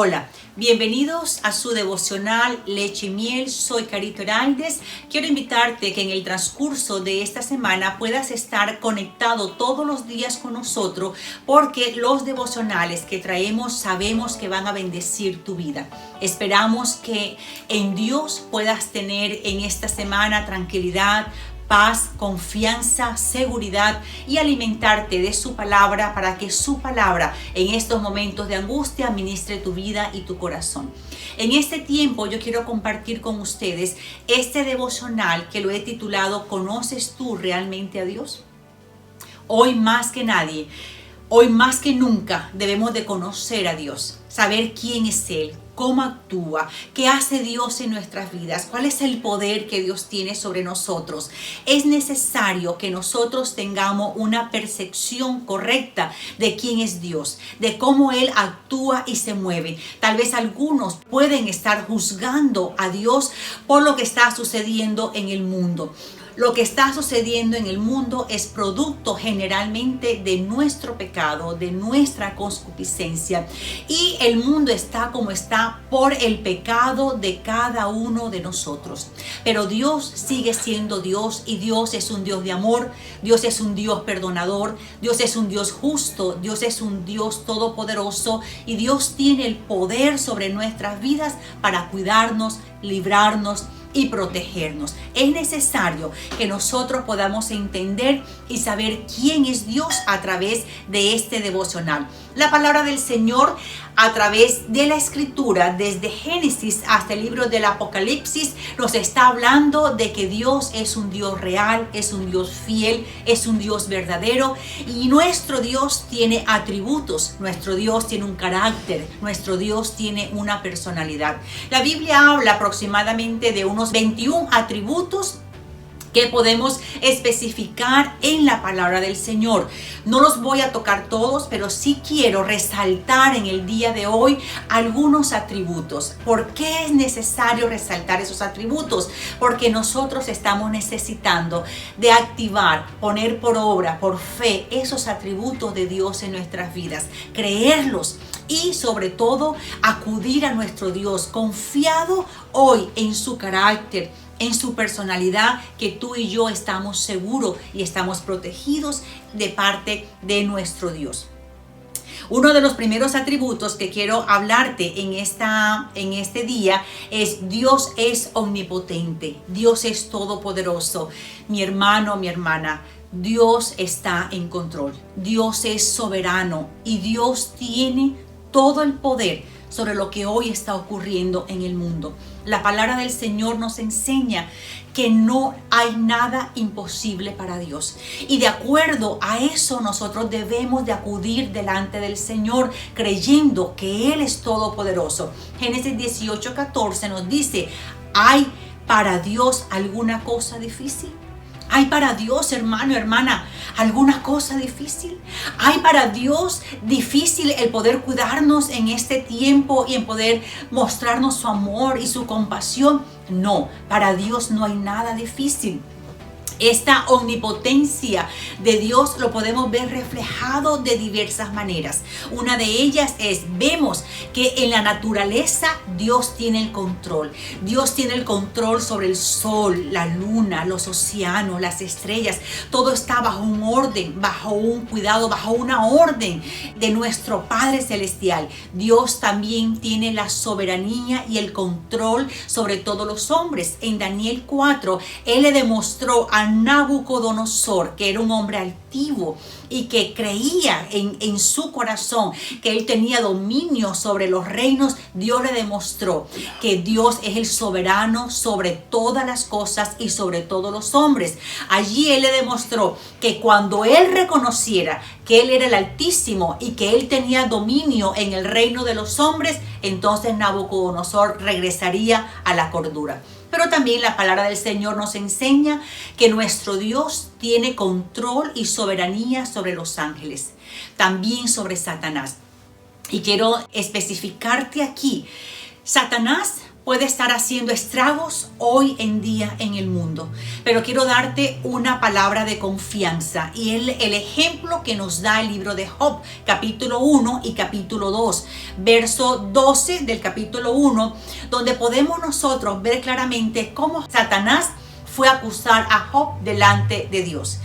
Hola, bienvenidos a su devocional Leche y Miel. Soy Carito Heraldes. Quiero invitarte que en el transcurso de esta semana puedas estar conectado todos los días con nosotros, porque los devocionales que traemos sabemos que van a bendecir tu vida. Esperamos que en Dios puedas tener en esta semana tranquilidad, paz, confianza, seguridad y alimentarte de su palabra para que su palabra en estos momentos de angustia ministre tu vida y tu corazón. En este tiempo yo quiero compartir con ustedes este devocional que lo he titulado ¿Conoces tú realmente a Dios? Hoy más que nadie, hoy más que nunca debemos de conocer a Dios, saber quién es Él, cómo actúa, qué hace Dios en nuestras vidas, cuál es el poder que Dios tiene sobre nosotros. Es necesario que nosotros tengamos una percepción correcta de quién es Dios, de cómo Él actúa y se mueve. Tal vez algunos pueden estar juzgando a Dios por lo que está sucediendo en el mundo. Lo que está sucediendo en el mundo es producto generalmente de nuestro pecado, de nuestra concupiscencia. Y el mundo está como está por el pecado de cada uno de nosotros. Pero Dios sigue siendo Dios, y Dios es un Dios de amor, Dios es un Dios perdonador, Dios es un Dios justo, Dios es un Dios todopoderoso, y Dios tiene el poder sobre nuestras vidas para cuidarnos, librarnos y protegernos. Es necesario que nosotros podamos entender y saber quién es Dios a través de este devocional. La palabra del Señor a través de la Escritura, desde Génesis hasta el libro del Apocalipsis, nos está hablando de que Dios es un Dios real, es un Dios fiel, es un Dios verdadero, y nuestro Dios tiene atributos, nuestro Dios tiene un carácter, nuestro Dios tiene una personalidad. La Biblia habla aproximadamente de unos 21 atributos que podemos especificar en la palabra del Señor. No los voy a tocar todos, pero sí quiero resaltar en el día de hoy algunos atributos. ¿Por qué es necesario resaltar esos atributos? Porque nosotros estamos necesitando de activar, poner por obra, por fe, esos atributos de Dios en nuestras vidas, creerlos y sobre todo acudir a nuestro Dios confiado hoy en su carácter, en su personalidad, que tú y yo estamos seguros y estamos protegidos de parte de nuestro Dios. Uno de los primeros atributos que quiero hablarte en este día es: Dios es omnipotente, Dios es todopoderoso. Mi hermano, mi hermana, Dios está en control, Dios es soberano y Dios tiene todo el poder sobre lo que hoy está ocurriendo en el mundo. La palabra del Señor nos enseña que no hay nada imposible para Dios. Y de acuerdo a eso nosotros debemos de acudir delante del Señor creyendo que Él es todopoderoso. Génesis 18:14 nos dice: ¿hay para Dios alguna cosa difícil? ¿Hay para Dios, hermano, hermana, alguna cosa difícil? ¿Hay para Dios difícil el poder cuidarnos en este tiempo y en poder mostrarnos su amor y su compasión? No, para Dios no hay nada difícil. Esta omnipotencia de Dios lo podemos ver reflejado de diversas maneras. Una de ellas vemos que en la naturaleza Dios tiene el control. Dios tiene el control sobre el sol, la luna, los océanos, las estrellas. Todo está bajo un orden, bajo un cuidado, bajo una orden de nuestro Padre Celestial. Dios también tiene la soberanía y el control sobre todos los hombres. En Daniel 4, Él le demostró a Nabucodonosor, que era un hombre altivo y que creía en su corazón que él tenía dominio sobre los reinos. Dios le demostró que Dios es el soberano sobre todas las cosas y sobre todos los hombres. Allí Él le demostró que cuando él reconociera que Él era el Altísimo y que Él tenía dominio en el reino de los hombres, entonces Nabucodonosor regresaría a la cordura. Pero también la palabra del Señor nos enseña que nuestro Dios tiene control y soberanía sobre los ángeles, también sobre Satanás. Y quiero especificarte aquí: Satanás puede estar haciendo estragos hoy en día en el mundo. Pero quiero darte una palabra de confianza y el ejemplo que nos da el libro de Job, capítulo 1 y capítulo 2, verso 12 del capítulo 1, donde podemos nosotros ver claramente cómo Satanás fue a acusar a Job delante de Dios.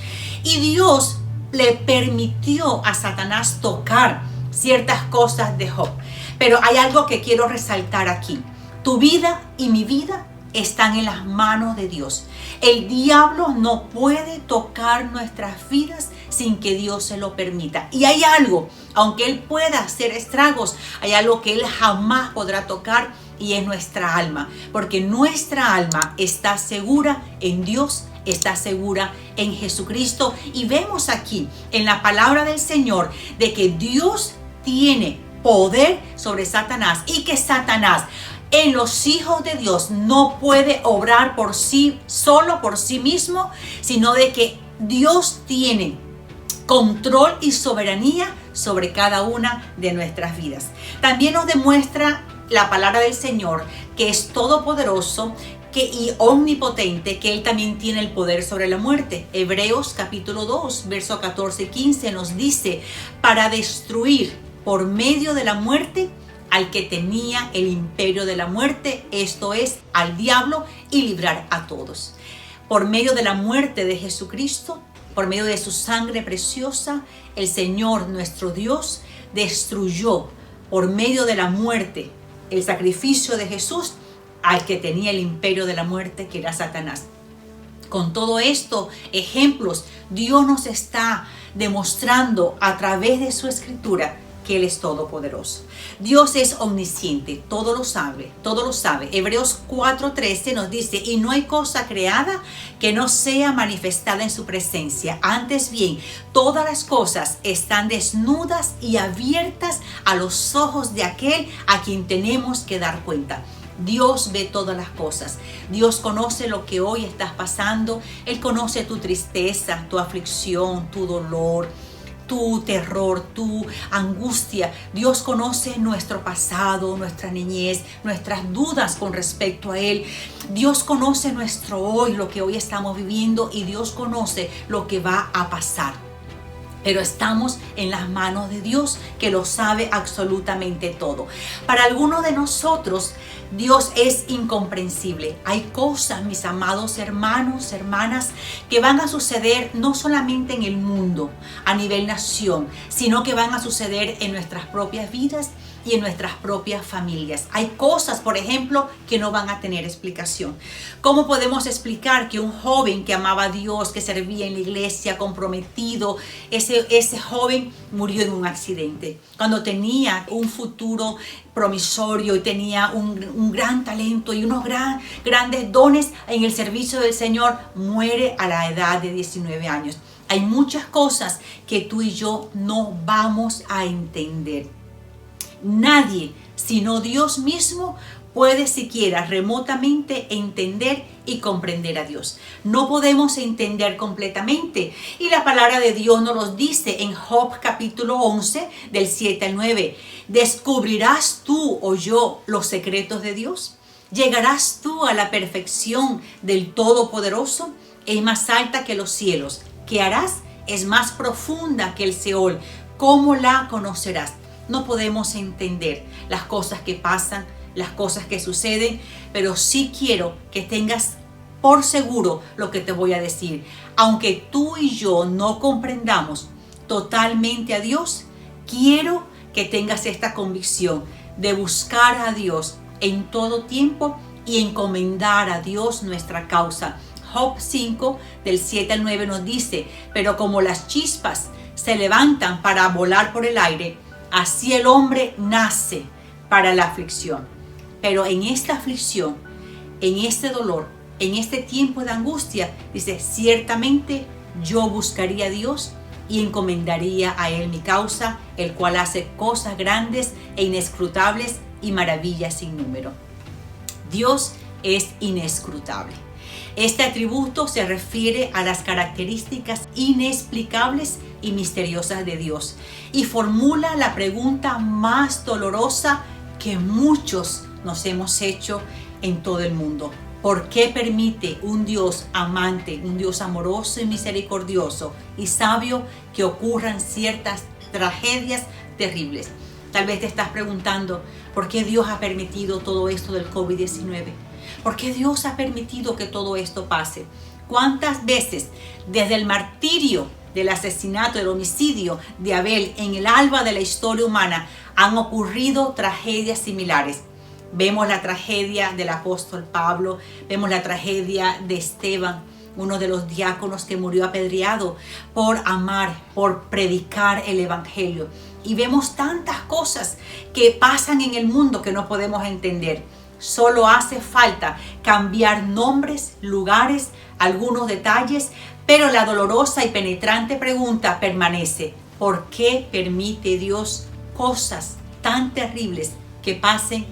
Y Dios le permitió a Satanás tocar ciertas cosas de Job. Pero hay algo que quiero resaltar aquí. Tu vida y mi vida están en las manos de Dios. El diablo no puede tocar nuestras vidas sin que Dios se lo permita. Y hay algo, aunque él pueda hacer estragos, hay algo que él jamás podrá tocar y es nuestra alma. Porque nuestra alma está segura en Dios, está segura en Jesucristo. Y vemos aquí en la palabra del Señor de que Dios tiene poder sobre Satanás y que Satanás en los hijos de Dios no puede obrar por sí solo, por sí mismo, sino de que Dios tiene control y soberanía sobre cada una de nuestras vidas. También nos demuestra la palabra del Señor que es todopoderoso y omnipotente, que Él también tiene el poder sobre la muerte. Hebreos capítulo 2, verso 14 y 15 nos dice, para destruir por medio de la muerte al que tenía el imperio de la muerte, esto es, al diablo, y librar a todos. Por medio de la muerte de Jesucristo, por medio de su sangre preciosa, el Señor nuestro Dios destruyó por medio de la muerte, el sacrificio de Jesús, al que tenía el imperio de la muerte, que era Satanás. Con todo esto, ejemplos, Dios nos está demostrando a través de su escritura que Él es todopoderoso. Dios es omnisciente, todo lo sabe, todo lo sabe. Hebreos 4:13 nos dice, y no hay cosa creada que no sea manifestada en su presencia. Antes bien, todas las cosas están desnudas y abiertas a los ojos de aquel a quien tenemos que dar cuenta. Dios ve todas las cosas. Dios conoce lo que hoy estás pasando. Él conoce tu tristeza, tu aflicción, tu dolor, tu terror, tu angustia. Dios conoce nuestro pasado, nuestra niñez, nuestras dudas con respecto a Él. Dios conoce nuestro hoy, lo que hoy estamos viviendo, y Dios conoce lo que va a pasar. Pero estamos en las manos de Dios, que lo sabe absolutamente todo. Para algunos de nosotros, Dios es incomprensible. Hay cosas, mis amados hermanos, hermanas, que van a suceder no solamente en el mundo, a nivel nación, sino que van a suceder en nuestras propias vidas y en nuestras propias familias. Hay cosas, por ejemplo, que no van a tener explicación. ¿Cómo podemos explicar que un joven que amaba a Dios, que servía en la iglesia, comprometido, ese joven murió en un accidente? Cuando tenía un futuro promisorio y tenía un gran talento y unos grandes dones en el servicio del Señor, muere a la edad de 19 años. Hay muchas cosas que tú y yo no vamos a entender. Nadie, sino Dios mismo, puede siquiera remotamente entender y comprender a Dios. No podemos entender completamente. Y la palabra de Dios nos lo dice en Job capítulo 11, del 7 al 9. ¿Descubrirás tú o yo los secretos de Dios? ¿Llegarás tú a la perfección del Todopoderoso? Es más alta que los cielos. ¿Qué harás? Es más profunda que el Seol. ¿Cómo la conocerás? No podemos entender las cosas que pasan, las cosas que suceden, pero sí quiero que tengas por seguro lo que te voy a decir. Aunque tú y yo no comprendamos totalmente a Dios, quiero que tengas esta convicción de buscar a Dios en todo tiempo y encomendar a Dios nuestra causa. Job 5, del 7 al 9 nos dice, pero como las chispas se levantan para volar por el aire, así el hombre nace para la aflicción. Pero en esta aflicción, en este dolor, en este tiempo de angustia, dice, ciertamente yo buscaría a Dios y encomendaría a Él mi causa, el cual hace cosas grandes e inescrutables y maravillas sin número. Dios es inescrutable. Este atributo se refiere a las características inexplicables y misteriosas de Dios y formula la pregunta más dolorosa que muchos nos hemos hecho en todo el mundo. ¿Por qué permite un Dios amante, un Dios amoroso y misericordioso y sabio que ocurran ciertas tragedias terribles? Tal vez te estás preguntando, ¿por qué Dios ha permitido todo esto del COVID-19? ¿Por qué Dios ha permitido que todo esto pase? ¿Cuántas veces desde el martirio del asesinato, del homicidio de Abel en el alba de la historia humana han ocurrido tragedias similares? Vemos la tragedia del apóstol Pablo, vemos la tragedia de Esteban, uno de los diáconos que murió apedreado por amar, por predicar el evangelio. Y vemos tantas cosas que pasan en el mundo que no podemos entender. Solo hace falta cambiar nombres, lugares, algunos detalles, pero la dolorosa y penetrante pregunta permanece: ¿por qué permite Dios cosas tan terribles que pasen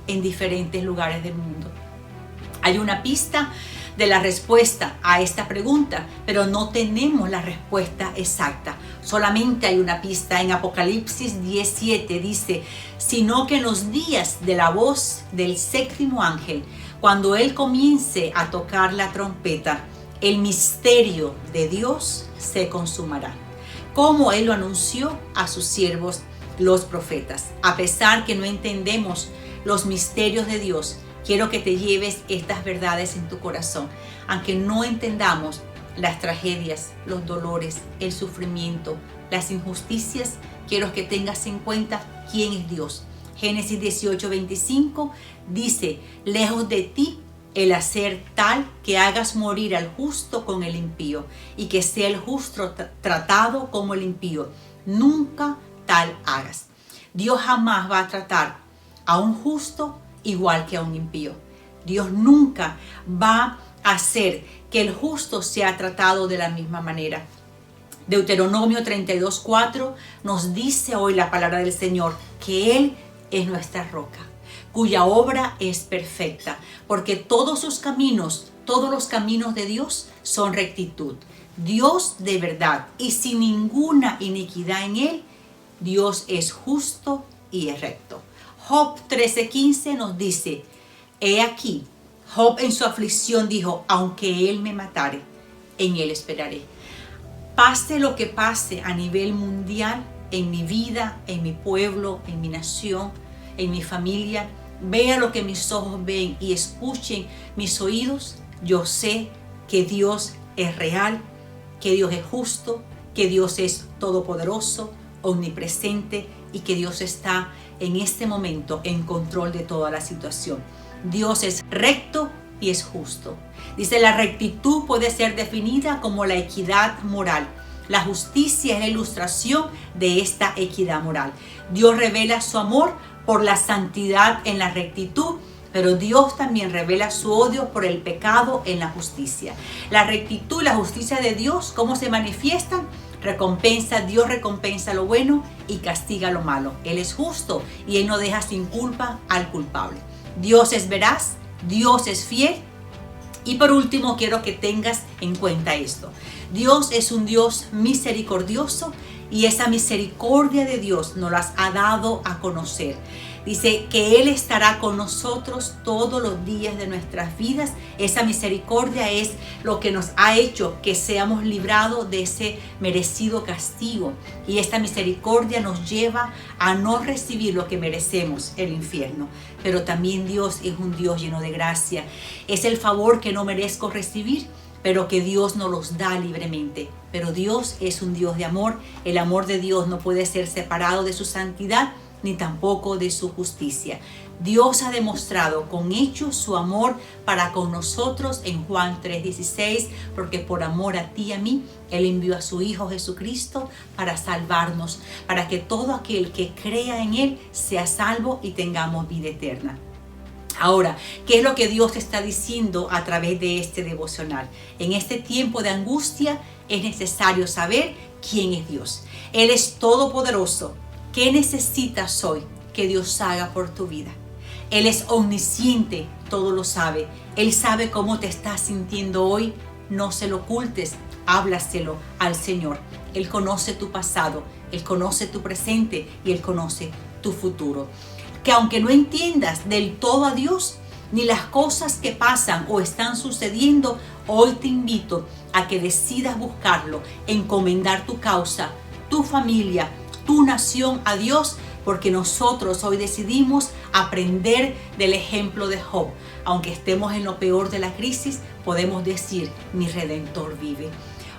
en diferentes lugares del mundo? Hay una pista de la respuesta a esta pregunta, pero no tenemos la respuesta exacta. Solamente hay una pista en Apocalipsis 10:7, dice: sino que en los días de la voz del séptimo ángel, cuando él comience a tocar la trompeta, el misterio de Dios se consumará, como él lo anunció a sus siervos los profetas. A pesar que no entendemos los misterios de Dios, quiero que te lleves estas verdades en tu corazón. Aunque no entendamos las tragedias, los dolores, el sufrimiento, las injusticias, quiero que tengas en cuenta quién es Dios. Génesis 18:25 dice: lejos de ti el hacer tal que hagas morir al justo con el impío, y que sea el justo tratado como el impío. Nunca tal hagas. Dios jamás va a tratar a un justo igual que a un impío. Dios nunca va a hacer que el justo sea tratado de la misma manera. Deuteronomio 32:4 nos dice hoy la palabra del Señor que Él es nuestra roca, cuya obra es perfecta, porque todos los caminos de Dios son rectitud. Dios de verdad y sin ninguna iniquidad en Él. Dios es justo y es recto. Job 13:15 nos dice: he aquí, Job en su aflicción dijo: aunque él me matare, en él esperaré. Pase lo que pase a nivel mundial, en mi vida, en mi pueblo, en mi nación, en mi familia, vea lo que mis ojos ven y escuchen mis oídos, yo sé que Dios es real, que Dios es justo, que Dios es todopoderoso, omnipresente, y que Dios está en este momento en control de toda la situación. Dios es recto y es justo. Dice: la rectitud puede ser definida como la equidad moral. La justicia es la ilustración de esta equidad moral. Dios revela su amor por la santidad en la rectitud, pero Dios también revela su odio por el pecado en la justicia. La rectitud y la justicia de Dios, ¿cómo se manifiestan? Dios recompensa lo bueno y castiga lo malo. Él es justo y Él no deja sin culpa al culpable. Dios es veraz, Dios es fiel. Y por último, quiero que tengas en cuenta esto: Dios es un Dios misericordioso, y esa misericordia de Dios nos las ha dado a conocer. Dice que Él estará con nosotros todos los días de nuestras vidas. Esa misericordia es lo que nos ha hecho que seamos librados de ese merecido castigo. Y esta misericordia nos lleva a no recibir lo que merecemos, el infierno. Pero también Dios es un Dios lleno de gracia. Es el favor que no merezco recibir, pero que Dios nos los da libremente. Pero Dios es un Dios de amor. El amor de Dios no puede ser separado de su santidad, ni tampoco de su justicia. Dios ha demostrado con hechos su amor para con nosotros en Juan 3:16, porque por amor a ti y a mí, Él envió a su Hijo Jesucristo para salvarnos, para que todo aquel que crea en Él sea salvo y tengamos vida eterna. Ahora, ¿qué es lo que Dios está diciendo a través de este devocional? En este tiempo de angustia es necesario saber quién es Dios. Él es todopoderoso. ¿Qué necesitas hoy que Dios haga por tu vida? Él es omnisciente, todo lo sabe. Él sabe cómo te estás sintiendo hoy. No se lo ocultes, háblaselo al Señor. Él conoce tu pasado, Él conoce tu presente y Él conoce tu futuro. que aunque no entiendas del todo a Dios, ni las cosas que pasan o están sucediendo, hoy te invito a que decidas buscarlo, encomendar tu causa, tu familia, tu nación a Dios, porque nosotros hoy decidimos aprender del ejemplo de Job. Aunque estemos en lo peor de la crisis, podemos decir, mi Redentor vive.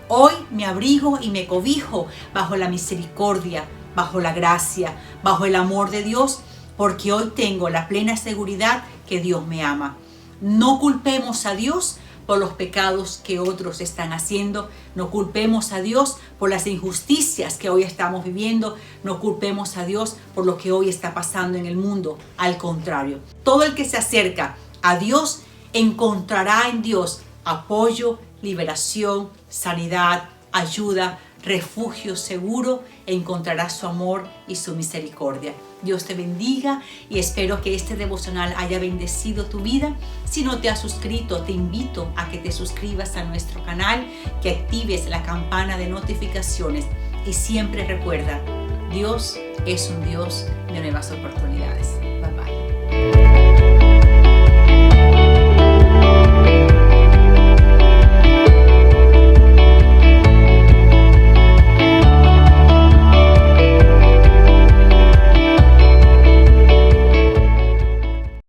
Hoy me abrigo y me cobijo bajo la misericordia, bajo la gracia, bajo el amor de Dios, porque hoy tengo la plena seguridad que Dios me ama. No culpemos a Dios por los pecados que otros están haciendo. No culpemos a Dios por las injusticias que hoy estamos viviendo. No culpemos a Dios por lo que hoy está pasando en el mundo. Al contrario, todo el que se acerca a Dios encontrará en Dios apoyo, liberación, sanidad, ayuda, refugio seguro. Encontrará su amor y su misericordia. Dios te bendiga y espero que este devocional haya bendecido tu vida. Si no te has suscrito, te invito a que te suscribas a nuestro canal, que actives la campana de notificaciones y siempre recuerda, Dios es un Dios de nuevas oportunidades.